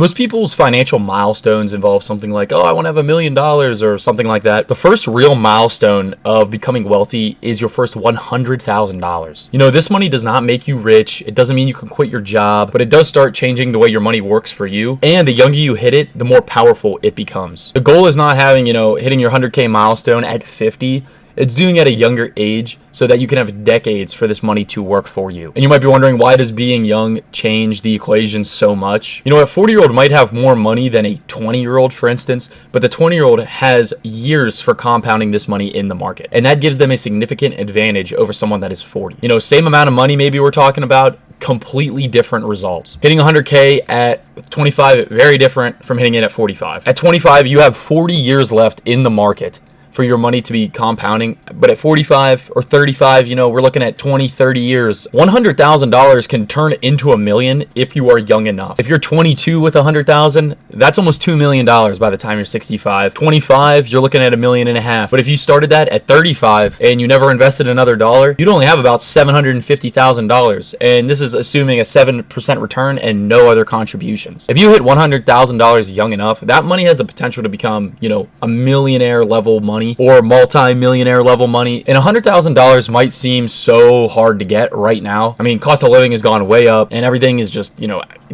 Most people's financial milestones involve something like, oh, I want to have $1 million or something like that. The first real milestone of becoming wealthy is your first $100,000. You know, this money does not make you rich. It doesn't mean you can quit your job, but it does start changing the way your money works for you. And the younger you hit it, the more powerful it becomes. The goal is not having, hitting your 100K milestone at 50. It's doing it at a younger age so that you can have decades for this money to work for you. And you might be wondering, why does being young change the equation so much? You know, a 40-year-old might have more money than a 20-year-old, for instance, but the 20-year-old has years for compounding this money in the market. And that gives them a significant advantage over someone that is 40. You know, same amount of money maybe we're talking about, completely different results. Hitting 100K at 25, very different from hitting it at 45. At 25, you have 40 years left in the market for your money to be compounding. But at 45 or 35, we're looking at 20, 30 years. $100,000 can turn into $1 million if you are young enough. If you're 22 with $100,000, that's almost $2 million by the time you're 65. 25, you're looking at $1.5 million. But if you started that at 35 and you never invested another dollar, you'd only have about $750,000. And this is assuming a 7% return and no other contributions. If you hit $100,000 young enough, that money has the potential to become, a millionaire level money or multi-millionaire level money. And $100,000 might seem so hard to get right now. I mean, cost of living has gone way up and everything is just,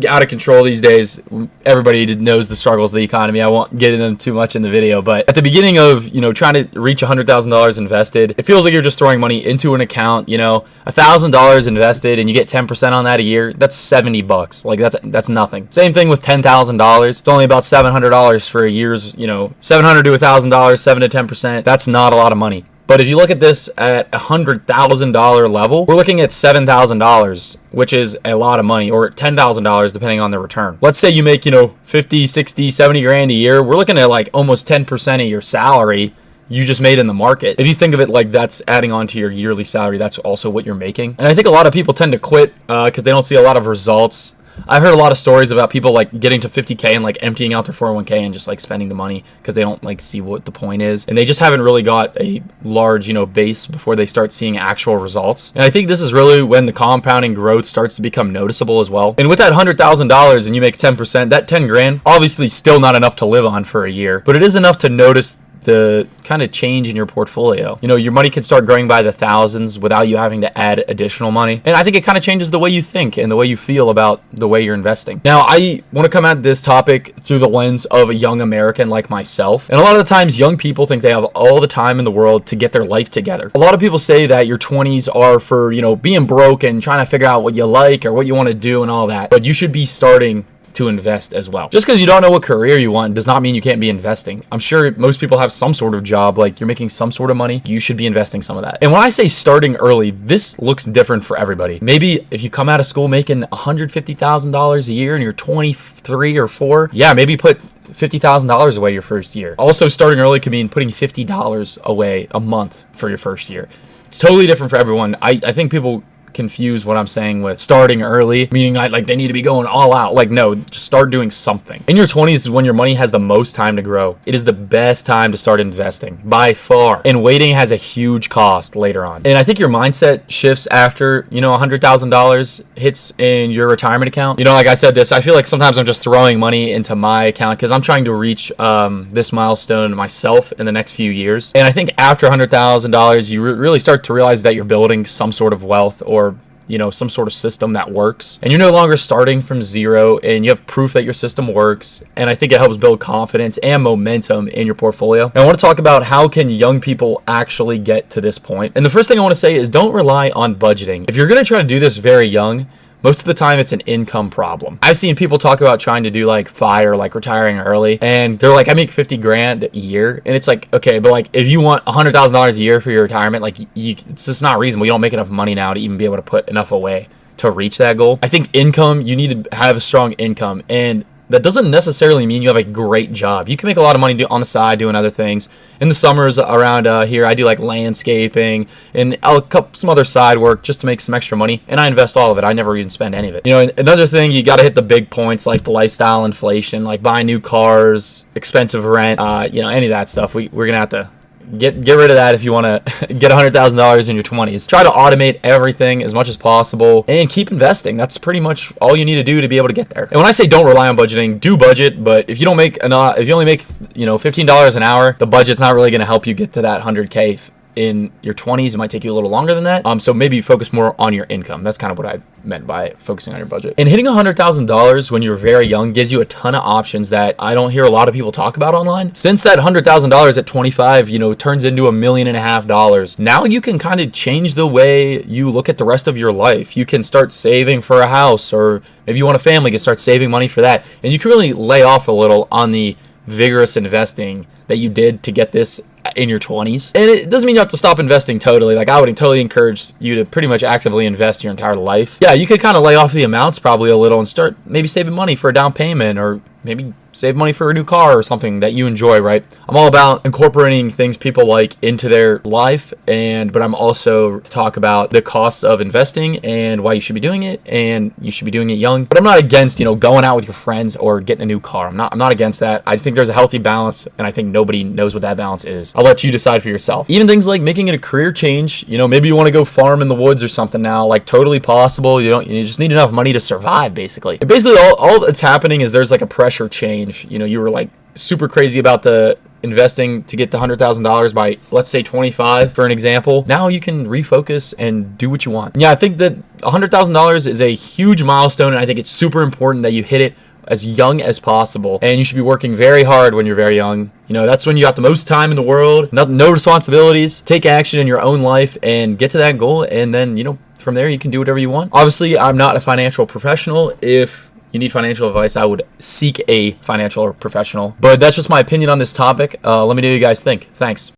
out of control these days. Everybody knows the struggles of the economy. I won't get into them too much in the video, but at the beginning of, trying to reach $100,000 invested, it feels like you're just throwing money into an account, $1,000 invested and you get 10% on that a year. That's $70. Like that's nothing. Same thing with $10,000. It's only about $700 for a year's, $700 to $1,000, 7 to 10%. That's not a lot of money. But if you look at this at $100,000 level, we're looking at $7,000, which is a lot of money, or $10,000 depending on the return. Let's say you make, 50, 60, 70 grand a year. We're looking at like almost 10% of your salary you just made in the market. If you think of it like that's adding on to your yearly salary, that's also what you're making. And I think a lot of people tend to quit because they don't see a lot of results. I've heard a lot of stories about people like getting to 50K and like emptying out their 401k and just like spending the money because they don't like see what the point is. And they just haven't really got a large, base before they start seeing actual results. And I think this is really when the compounding growth starts to become noticeable as well. And with that $100,000 and you make 10%, that 10 grand, obviously still not enough to live on for a year, but it is enough to notice the kind of change in your portfolio. Your money can start growing by the thousands without you having to add additional money. And I think it kind of changes the way you think and the way you feel about the way you're investing. Now, I want to come at this topic through the lens of a young American like myself. And a lot of the times, young people think they have all the time in the world to get their life together. A lot of people say that your 20s are for, being broke and trying to figure out what you like or what you want to do and all that. But you should be starting to invest as well. Just because you don't know what career you want does not mean you can't be investing. I'm sure most people have some sort of job, like you're making some sort of money. You should be investing some of that. And when I say starting early, this looks different for everybody. Maybe if you come out of school making $150,000 a year and you're 23 or 4, yeah, maybe put $50,000 away your first year. Also, starting early can mean putting $50 away a month for your first year. It's totally different for everyone. I think people confuse what I'm saying with starting early, meaning like they need to be going all out. Like, no, just start doing something. In your 20s is when your money has the most time to grow. It is the best time to start investing by far. And waiting has a huge cost later on. And I think your mindset shifts after, $100,000 hits in your retirement account. Like I said this, I feel like sometimes I'm just throwing money into my account because I'm trying to reach this milestone myself in the next few years. And I think after $100,000, you really start to realize that you're building some sort of wealth or some sort of system that works, and you're no longer starting from zero, and you have proof that your system works. And I think it helps build confidence and momentum in your portfolio. And I want to talk about how can young people actually get to this point. And the first thing I want to say is don't rely on budgeting. If you're going to try to do this very young, most of the time it's an income problem. I've seen people talk about trying to do like FIRE, like retiring early, and they're like, I make 50 grand a year. And it's like, okay, but like if you want $100,000 a year for your retirement, like it's just not reasonable. You don't make enough money now to even be able to put enough away to reach that goal. I think income, you need to have a strong income, and that doesn't necessarily mean you have a great job. You can make a lot of money on the side doing other things. In the summers around here, I do like landscaping and some other side work just to make some extra money, and I invest all of it. I never even spend any of it. Another thing, you got to hit the big points like the lifestyle inflation, like buying new cars, expensive rent, any of that stuff. We're gonna have to get rid of that if you want to get $100,000 in your 20s. Try to automate everything as much as possible and keep investing. That's pretty much all you need to do to be able to get there. And when I say don't rely on budgeting, do budget, but if you don't make enough, if you only make, $15 an hour, the budget's not really going to help you get to that 100K in your 20s. It might take you a little longer than that. So maybe focus more on your income. That's kind of what I meant by focusing on your budget. And hitting $100,000 when you're very young gives you a ton of options that I don't hear a lot of people talk about online. Since that $100,000 at 25, turns into $1.5 million, now you can kind of change the way you look at the rest of your life. You can start saving for a house, or maybe you want a family, you can start saving money for that. And you can really lay off a little on the vigorous investing that you did to get this in your 20s. And it doesn't mean you have to stop investing totally. Like, I would totally encourage you to pretty much actively invest your entire life. Yeah, you could kind of lay off the amounts probably a little and start maybe saving money for a down payment, or maybe save money for a new car or something that you enjoy, right? I'm all about incorporating things people like into their life, but I'm also to talk about the costs of investing and why you should be doing it, and you should be doing it young. But I'm not against, going out with your friends or getting a new car. I'm not against that. I think there's a healthy balance, and I think nobody knows what that balance is. I'll let you decide for yourself. Even things like making it a career change, maybe you want to go farm in the woods or something now, like totally possible. You just need enough money to survive, basically. And basically all that's happening is there's like a pressure change. You were like super crazy about the investing to get the $100,000 by, let's say, 25 for an example. Now you can refocus and do what you want. Yeah, I think that $100,000 is a huge milestone, and I think it's super important that you hit it as young as possible. And you should be working very hard when you're very young. That's when you got the most time in the world, no responsibilities. Take action in your own life and get to that goal, and then, from there you can do whatever you want. Obviously, I'm not a financial professional. If you need financial advice, I would seek a financial professional. But that's just my opinion on this topic. Let me know what you guys think. Thanks.